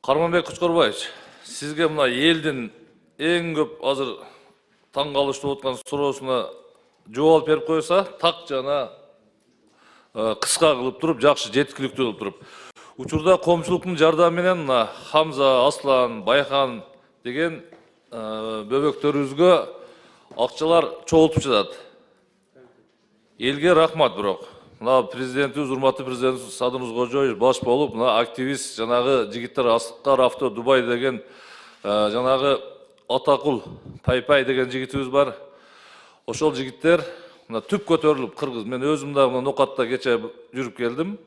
Карманбек Кучкорбаевич, сизге мына элдин эң көп азыр таң калыштуу аткан суроосуна жооп берип койса, так жана кыска кылып туруп, жакшы жеткиликтүү кылып туруп. Учурда коомчулуктун жардамы менен мына Хамза, Аслан, Байхан деген бөбөктөрүбүзгө акчалар чогултуп жатат. Элге рахмат бирок. Мына президентибиз, урматтуу президентибиз Садыр Нуркожоевич баш болуп, мына активист жанагы жигиттер Аскар Авто Дубай деген жанагы Атакул Пайпай деген жигитибиз бар. Ошол жигиттер мына түп көтөрүлүп кыргыз. Мен өзүм да мына Нокатта кече жүрүп келдим.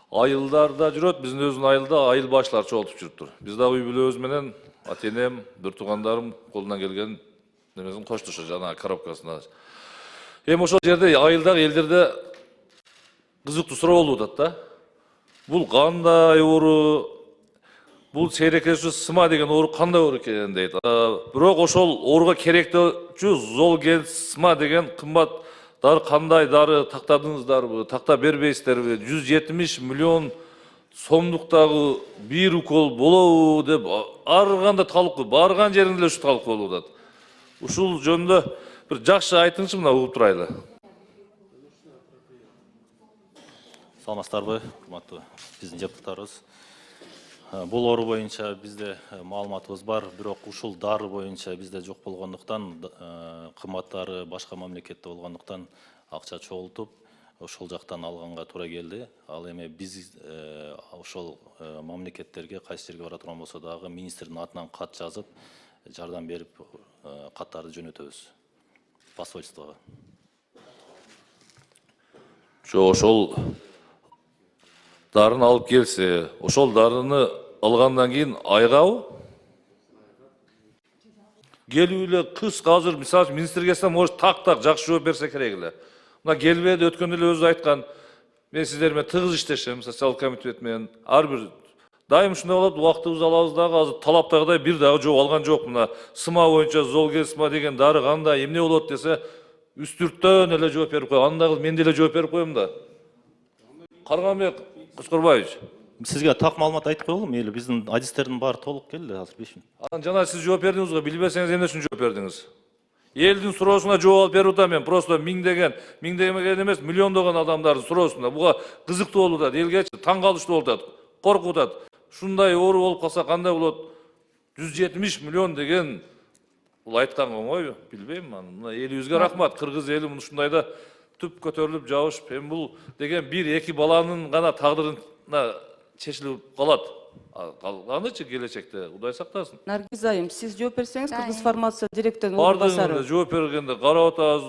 Айылдарда жүрөт, биздин өзүнүн айылда айыл башчылар чогултуп жүрүптүр. Биз да үй бүлөбүз менен ата-энем, бир туугандарым колунан келген немесин коштушу жанагы коробкасына. Эми ошол жерде айылдагы элдерде кызыктуу суроо болуп атат да. Бул кандай оору? Бул сейрекешүү сыма деген оору кандай оору экен дейт. Бирок ошол ооруга керектүүчү Золгенсма деген кымбат дары кандай дары тактадыңыздарбы, такта бербейсиздерби? 170 миллион сомдуктагы бир укол болобу деп ар кандай талкуу, барган жеринде ушу талкуу болуп атат. Ушул жөнүндө бир жакшы айтыңызчы, мына угуп турайлы. Саламатсыздарбы, урматтуу биздин депутаттарыбыз. Бул оору боюнча бизде маалыматыбыз бар, бирок ушул дары боюнча бизде жок болгондуктан, кымбаттары башка мамлекетте болгондуктан акча чогултуп, ошол жактан алганга туура келди. Ал эми биз ошол мамлекеттерге кайсы жерге бара турган болсо дагы министрдин атынан кат жазып, жардам берип, каттарды жөнөтөбүз посольствого. Ошол дарыны алып келсе, ошол дарыны алгандан кийин айгабы? Келип эле кыз азыр мисалы министр келсе, может так жакшы жооп берсе керек эле. Мына келбеди, өткөндө эле өзү айткан. Мен сиздер менен тыгыз иштешем, социалдык комитет менен. Ар бир дайым ушундай болот, убактыбызды алабыз дагы, азыр талаптагыдай бир дагы жооп алган жок. Мына сыма боюнча Золгенсма деген дары кандай, эмне болот десе, үстүрттөн эле жооп берип коет. Анда мен деле жооп берип коем да. Карманбек Кучкорбаевич, Сизге так маалымат айтып коелу, мейли биздин адистердин баары толук келди азыр 5 мүнөт. Анан жана сиз жооп бердиңиз го, билбесеңиз эмне үчүн жооп бердиңиз? Элдин суроосуна жооп берип атам мен, просто миңдеген эмес, миллиондогон адамдардын суроосуна. Буга кызыктуу болуп атат, элге таң калыштуу болуп атат, коркуп атат. Ушундай оору болуп калса кандай болот? 170 миллион деген бул айткан оңойбу? Билбейм аны. Мына элибизге рахмат, кыргыз эли ушундайда түп көтөрүлүп жабышып, эми бул деген бир-эки баланын гана тагдырына чечилип калат. Калганычы келечекте, Кудай сактасын. Наргиз айым, сиз жооп берсеңиз, кыргыз фармация директорунун орун басары. Бардыгында жооп бергенде карап атабыз,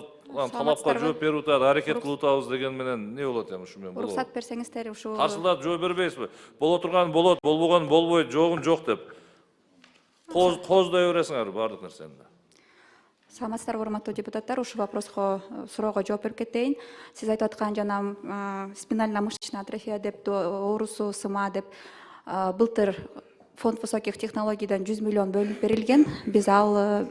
талапка жооп берип атат, аракет кылып атабыз деген менен не болот эми ушу менен? Уруксат берсеңиздер ушу. Каршылап жооп бербейсизби? Боло турган болот, болбогон болбойт, жогун жок деп. Коздай бересиңер бардык нерсени. Саламатсыздарбы, урматтуу депутаттар, ушу вопроско, суроого жооп берип кетейин. Сиз айтып аткан жана спинально-мышечная атрофия деп, оорусу, сыма деп, былтыр фонд высоких технологийдан 100 миллион бөлүнүп берилген. Биз ал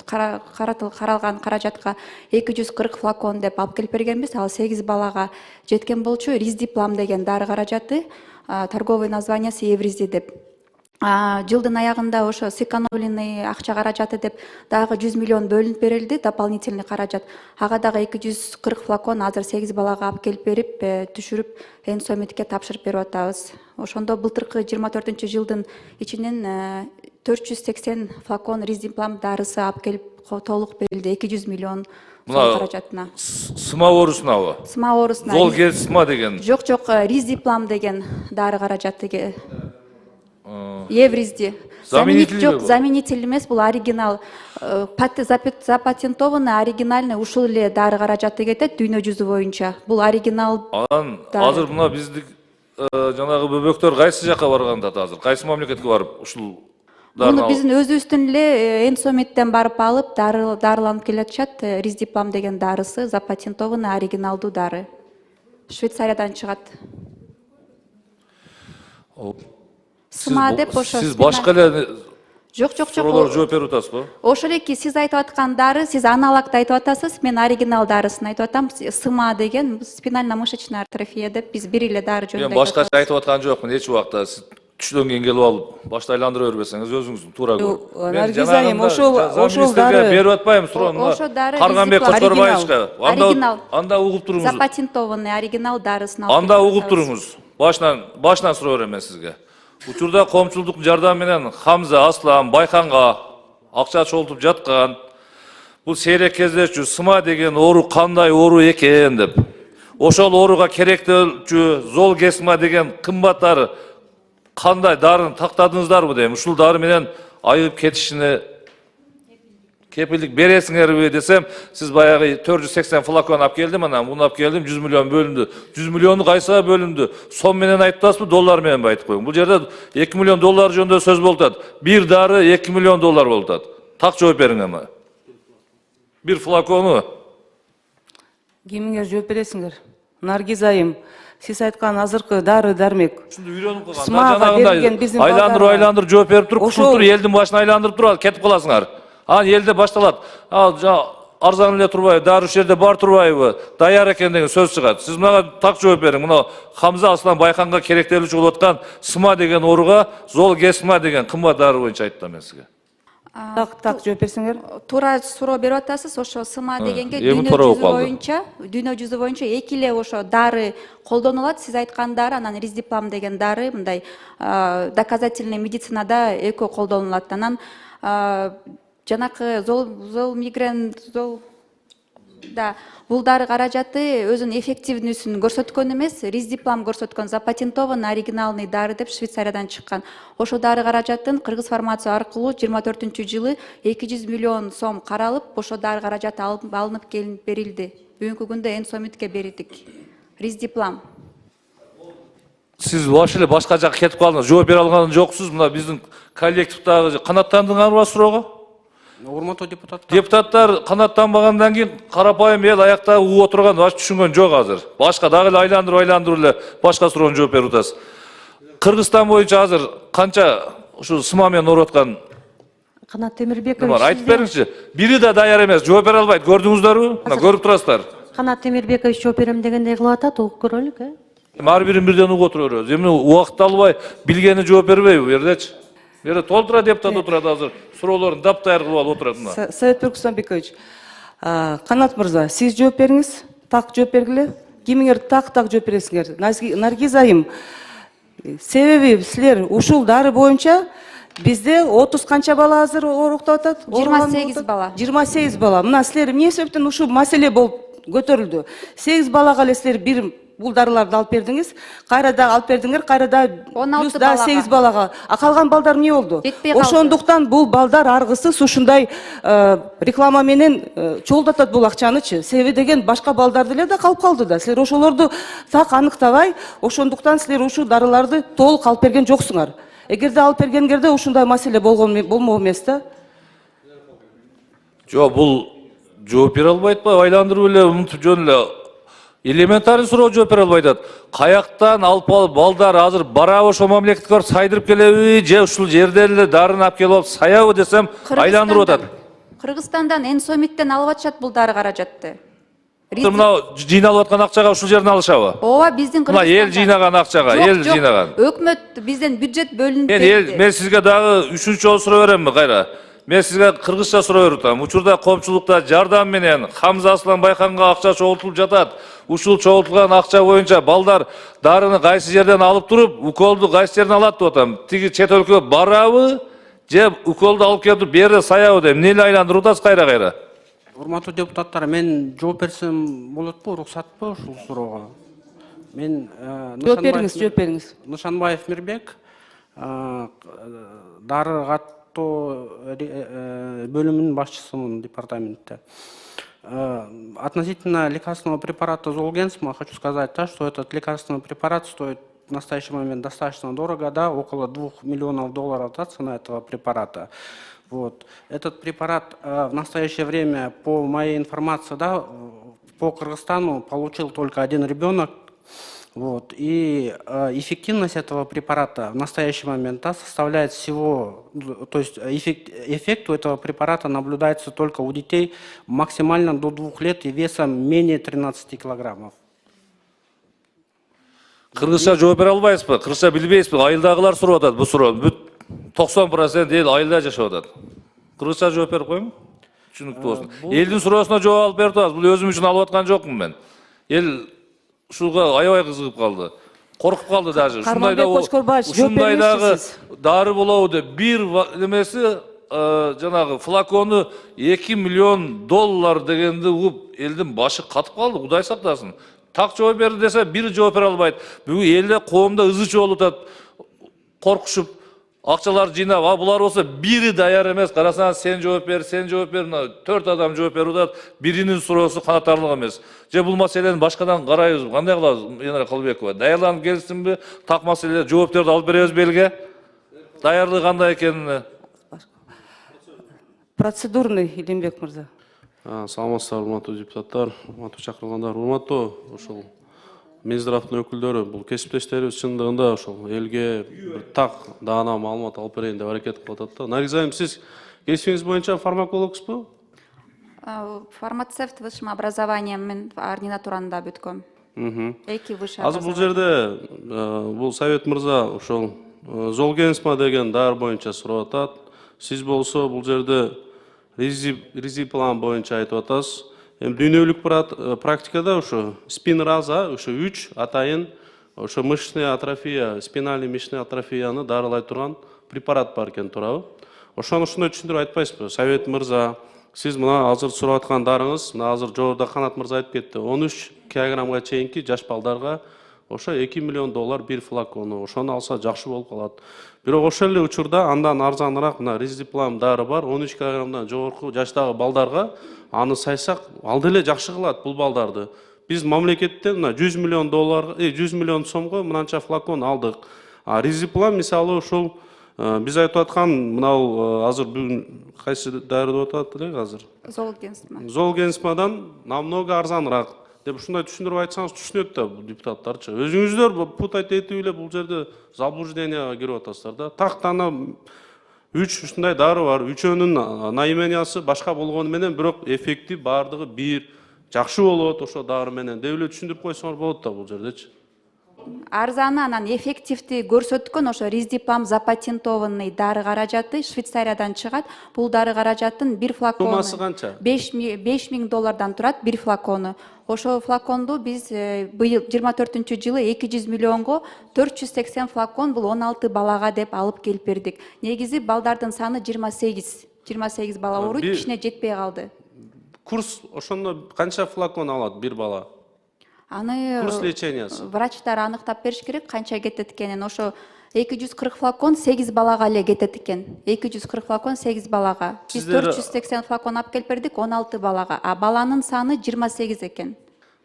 каралган каражатка 240 флакон деп алып келип бергенбиз. Ал 8 балага жеткен болчу. Риздиплам деген дары каражаты, торговый названиясы Евризди деп. Жылдын аягында ошо сэкономленный акча каражаты деп дагы 100 миллион бөлүнүп берилди, дополнительный каражат. Ага дагы 240 флакон азыр 8 балага алып келип берип, түшүрүп, Энсомитке тапшырып берип атабыз. Ошондо былтыркы 24-жылдын ичинен 480 флакон Риздиплам дарысы алып келип толук берилди, 200 миллион сом каражатына. Сыма оорусунабы? Сыма оорусуна. Золгенсма деген. Жок, Риздиплам деген дары каражаты. Евризди. Заменитель эмес, бул оригинал. Запатентованный, оригинальный ушул эле дары каражаты кетет дүйнө жүзү боюнча. Бул оригинал. Азыр мына биздик жанагы бөбөктөр кайсы жакка барганда азыр? Кайсы мамлекетке барып ушул дарыны алып? Биздин өзүбүздүн эле Энсомиттен барып алып, дарыланып келатышат. Риздиплам деген дарысы запатентованный, оригиналдуу дары. Швейцариядан чыгат. Сиз башка эле Жок, жок, жок. Суроолорго жооп берип атасызбы? Ошол эки сиз айтып аткан дары, сиз аналогду айтып атасыз, мен оригинал дарысын айтып атам. СМА деген спинально-мышечная атрофия деп биз бир эле дары жөнүндө Мен башкача айтып аткан жокмун эч убакта. Сиз түштөн кийин келип алып башты айландыра бербесеңиз өзүңүздүн туура көрүп. Наргиз айым, ошол дары берип атпайм суроону. Ошол дары Карганбек Кочкорбаевичке. оригинал. Анда угуп туруңуз. Запатентованный оригинал дарысын алып. Анда угуп туруңуз. Башынан суроо берем мен сизге. Учурда коомчулуктун жардамы менен Хамза, Аслан, Байканга акча чогултуп жаткан. Бул сейрек кездешчү СМА деген оору кандай оору экен деп. Ошол ооруга керектелчү Золгесма деген кымбат дары кандай дарын тактадыңыздарбы дейм. Ушул дары менен айып кетишине кепилдик бересиңерби десем, сиз баягы 480 флакон алып келдим, анан муну алып келдим, 100 миллион бөлүндү. 100 миллиону кайсыга бөлүндү? Сом менен айтып атасызбы, доллар менен айтып коюң. Бул жерде 2 миллион доллар жөнүндө сөз болуп атат. Бир дары 2 миллион доллар болуп атат. Так жооп бериң эми. Бир флакону. Кимиңер жооп бересиңер? Наргиз айым, сиз айткан азыркы дары дармек. Ушунду үйрөнүп калган. СМАга берилген биздин Айландырып жооп берип туруп, Ошол- туруп элдин башына айландырып туруп кетип каласыңар. Анан элде башталат. Арзан эле турбайбы, дары ушул жерде бар турбайбы, даяр экен деген сөз чыгат. Сиз мага так жооп бериң. Мына Хамза, Аслан, Байканга керектелүүчү болуп аткан СМА деген ооруга Золгесма деген кымбат дары боюнча айттым мен сизге. Так жооп берсеңер. Туура суроо берип атасыз. Ошо СМА дегенге эми дүйнө туура болуп жүзү калды. боюнча эки эле ошо дары колдонулат. Сиз айткан дары, анан Риздиплам деген дары мындай доказательный медицинада экөө колдонулат. Анан жанакы Золмигрен, да, бул дары каражаты өзүнүн эффективнүүсүн көрсөткөн эмес, Риздиплам көрсөткөн, запатентованный оригиналный дары деп Швейцариядан чыккан. Ошол дары каражатын Кыргыз фармация аркылуу 24-жылы 200 миллион сом каралып, ошол дары каражаты алынып келип берилди. Бүгүнкү күндө Энсомитке берилдик. Риздиплам. Сиз вообще эле башка жакка кетип калдыңыз. Жооп бере алган жоксуз. Мына биздин коллективдагы канаттандыңарбы суроого? Урматтуу депутаттар. Депутаттар канаттанбагандан кийин карапайым эл аякта угуп отурган баш түшүнгөн жок азыр. Башка дагы эле айландырып эле башка суроону жооп берип атасыз. Кыргызстан боюнча азыр канча ушу СМА менен ооруп аткан Канат Темирбекович, бар? Айтып бериңизчи. Бири да даяр эмес, жооп бере албайт. Көрдүңүздөрбү? Мына көрүп турасыздар. Канат Темирбекович жооп берем дегендей кылып атат, угуп көрөлүк, Ар бирин бирден угуп отура беребиз. Эми убакыт албай, билгени жооп бербейби бу жердечи? Бу жерде толтура депутат отурат азыр. Суроолорун даяр кылып алып отурат мына. Совет Рустамбекович, Канат мырза, сиз жооп бериңиз. Так жооп бергиле. Кимиңер так жооп бересиңер? Наргиз айым, себеби силер ушул дары боюнча бизде 30 канча бала азыр ооруктап атат? 28 бала. 28 бала. Мына силер эмне себептен ушул маселе болуп көтөрүлдү? 8 балага эле силер бир бул дарыларды алып бердиңиз, кайра да алып бердиңер, кайра да 16 плюс да 8 балага. А калган балдар эмне болду? Жетпей калды. Ошондуктан бул балдар аргысыз ушундай реклама менен чогултатат бул акчанычы. Себеби деген башка балдар деле да калып калды да. Силер ошолорду так аныктабай, ошондуктан силер ушул дарыларды толук алып берген жоксуңар. Эгерде алып бергенгерде ушундай маселе болмок эмес да. Жок, бул жооп бере албайт ба? Айландырып эле унутуп жөн эле элементарный суроо жооп бере албай атат. Каяктан алып алып балдар азыр барабы ошо мамлекетке барып сайдырып келеби, же ушул жерде эле дарын алып келип алып саябы десем айландырып атат. Кыргызстандан Энсомиттен алып атышат бул дары каражатты. Мына жыйналып аткан акчага ушул жерден алышабы? Ооба, биздин Мына эл жыйнаган акчага, эл жыйнаган. Өкмөт бизден бюджет бөлүнүп Мен сизге дагы үчүнчү жолу суроо беремби кайра? Мен сизге кыргызча суроо берип атам. Учурда коомчулукта жардам менен Хамза, Аслан, Байканга акча чогултулуп жатат. Ушул чогултулган акча боюнча балдар дарыны кайсы жерден алып туруп, уколду кайсы жерден алат деп атам. Тиги чет өлкөгө барабы, же уколду алып келип бере саябы деп эмне эле айландырып атасыз кайра? Урматтуу депутаттар, мен жооп берсем болотпу, уруксатпы ушул суроого? Мен Жооп бериңиз. Нышанбаев Мирбек, дары каттоо бөлүмүнүн башчысымын департаментте. Относительно лекарственного препарата Золгенсма хочу сказать, что этот лекарственный препарат стоит в настоящий момент достаточно дорого, да, около $2 миллионов да, цена этого препарата. Вот. Этот препарат в настоящее время, по моей информации, да, по Кыргызстану получил только один ребенок, Вот. И эффективность этого препарата в настоящий момент составляет всего, то есть эффект у этого препарата наблюдается только у детей максимально до 2 лет и весом менее 13 килограммов. Кыргызча жооп бере албайсызбы? Кыргызча билбейсизби? Айылдагылар сурап атат бул суроону. Бүт 90% эл айылда жашап атат. Кыргызча жооп берип коюңбу? Түшүнүктүү болсун. Элдин суроосуна жооп алып берип атабыз. Бул өзүм үчүн алып аткан жокмун мен. Эл ушуга аябай кызыгып калды. Коркуп калды даже. Карманбек Кошкорбаевич, жооп Ушундайдагы бермекчисиз. дары болобу деп бир немеси жанагы флакону 2 миллион доллар дегенди угуп элдин башы катып калды. Кудай сактасын. Так жооп берди десе бир жооп бере албайт. Бүгүн элде коомдо ызы чуу болуп атат. Коркушуп акчалар жыйнап, булар болсо бири даяр эмес. Карасаңыз сен жооп бер, 4 адам жооп берип атат. Биринин суроосу канатарлык эмес. Же бул маселени башкадан карайбызбы? Кандай кылабыз, Енара Калыбекова? Даярданып келсинби? Так маселе жоопторду алып беребизби элге? Даярлыгы кандай экенин. Процедурный, Илимбек мырза. Саламатсыздар, урматтуу депутаттар, урматтуу чакырылгандар, урматтуу ошол Минздравдын өкүлдөрү, бул кесиптештерибиз чындыгында ошол элге бир так даана маалымат алып берейин деп аракет кылып атат да. Наргиз айым, сиз кесибиңиз боюнча фармакологсузбу? Фармацевт высшим образованием мен ординатуранда бүткөм. Эки высший Азыр бул жерде бул Совет мырза ошол Золгенсма деген дары боюнча сурап атат. Сиз болсо бул жерде Ризиплан боюнча айтып атасыз. Эми дүйнөлүк практикада ошо спинраза, ошо 3 атайын ошо мышечная атрофия, спинальный мышечный атрофияны дарылай турган препарат бар экен, туурабы? Ошону ушундай түшүндүрүп айтпайсызбы? Совет мырза, сиз мына азыр сурап аткан дарыңыз, мына азыр жогоруда Канат мырза айтып кетти. 13 килограммга чейинки жаш балдарга ошо 2 миллион доллар бир флакону. Ошону алса жакшы болуп калат. Бирок ошол эле учурда андан арзаныраак мына Ризиплам дары бар. 13 килограммдан жогорку жаштагы балдарга аны сайсак ал деле жакшы кылат бул балдарды. Биз мамлекеттен мына 100 миллион доллар, 100 миллион сомго мынанча флакон алдык. Ризиплам мисалы ошол биз айтып аткан мынау азыр бүгүн кайсы дары деп атат элек азыр? Золгенсма. Золгенсмадан намного арзаныраак деп ушундай түшүндүрүп айтсаңыз түшүнөт да бул депутаттарчы. Өзүңүздөр путать этип эле бул жерде заблужденияга кирип атасыздар да. Тактана 3 ушундай дары бар. Үчөөнүн наимениясы башка болгону менен бирок эффекти бардыгы бир. Жакшы болот ошо дары менен деп эле түшүндүрүп койсоңор болот да бул жердечи. Арзаны анан эффективди көрсөткөн ошо Риздиплам запатентованный дары каражаты Швейцариядан чыгат. Бул дары каражаттын бир флакону Суммасы канча? 5000 доллардан турат бир флакону. Ошол флаконду биз быйыл 24-жылы 200 миллионго 480 флакон бул 16 балага деп алып келип бердик. Негизи балдардын саны 28 бала ооруйт, кичине жетпей калды. Курс ошондо канча флакон алат бир бала? Аны Курс лечениясы. Врачтар аныктап бериш керек канча кетет экенин. Ошо 240 флакон 8 балага эле кетет экен. 240 флакон 8 балага. Биз 480 флакон алып келип бердик 16 балага. А баланын саны 28 экен.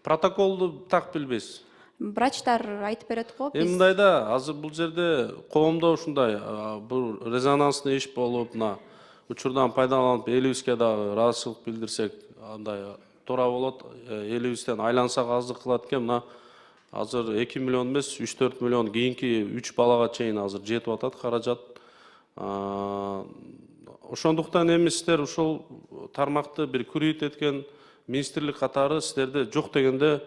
Протоколду так билбейсиз. Врачтар айтып берет го. Эми мындайда азыр бул жерде коомдо ушундай бул резонансный иш болуп, мына учурдан пайдаланып элибизге дагы ыраазычылык билдирсек, андай туура болот. Элибизден айлансак аздык кылат экен. Мына азыр 2 миллион эмес, 3-4 миллион кийинки 3 балага чейин азыр жетип атат каражат. Ошондуктан эми сиздер ушул тармакты бир күрөйт эткен министрлик катары сиздерде жок дегенде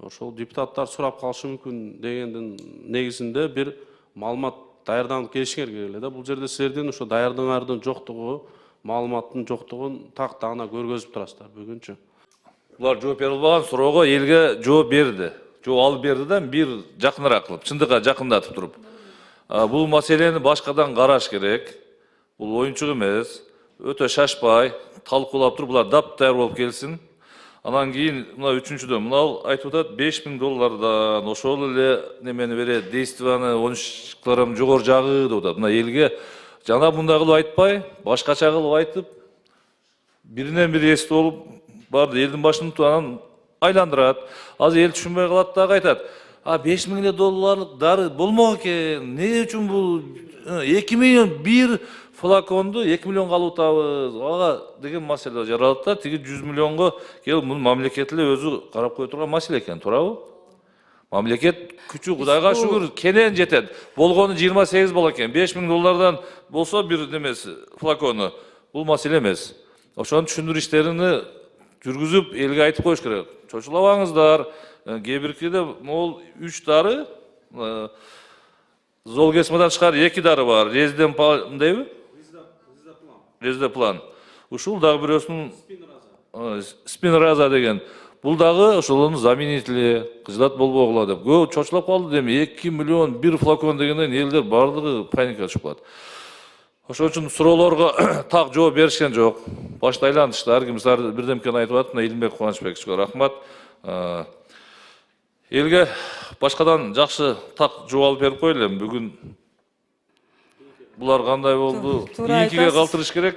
ошол депутаттар сурап калышы мүмкүн дегендин негизинде бир маалымат даярданып келишиңер керек эле да. Бул жерде силердин ошо даярдыгыңардын жоктугу, маалыматтын жоктугун так даана көргөзүп турасыздар бүгүнчү. Булар жооп бере албаган суроого элге жооп берди. Жооп алып берди да бир жакыныраак кылып, чындыкка жакындатып туруп. Бул маселени башкадан караш керек. Бул оюнчук эмес. Өтө шашпай, талкуулап туруп булар дап-даяр болуп келсин. Анан кийин мына үчүнчүдөн мына айтып атат 5000 доллардан ошол эле немени берет, действияны 13 килограмм жогору жагы деп атат. Мына элге жана мындай кылып айтпай, башкача кылып айтып, биринен бири эстеп болуп барды элдин башын анан айландырат. Азыр эл түшүнбөй калат дагы айтат. 5000 долларлык дары болмок экен. Эмне үчүн бул 2 миллион бир флаконду 2 миллионго алып атабыз. Ага деген маселе жаралат да. Тиги 100 миллионго келип муну мамлекет эле өзү карап кое турган маселе экен, туурабы? Мамлекет күчү Кудайга шүгүр кенен жетет. Болгону 28 бала экен. 5000 доллардан болсо бир немеси флакону. Бул маселе эмес. Ошону түшүндүрүү иштерини жүргүзүп элге айтып коюш керек. Чочулабаңыздар. Кээ биркиде могул 3 дары Золгенсмадан чыкар 2 дары бар. Резиден дейби? Резидеплан. Ушул дагы бирөөсүнүн спинраза деген. Бул дагы ошолордун заменители, кыждат болбогула деп. Көп чочулап калды деме 2 миллион бир флакон дегенден элдер бардыгы паникага чыгып калат. Ошон үчүн суроолорго так жооп беришкен жок. Башта айлантышты, ар ким бирдемкени айтып атат. Мына Илимбек Кубанычбековичке рахмат. Элге башкадан жакшы так жооп алып берип коелу эми. Бүгүн булар кандай болду? Туура Кийинкиге айтасыз. калтырыш керек.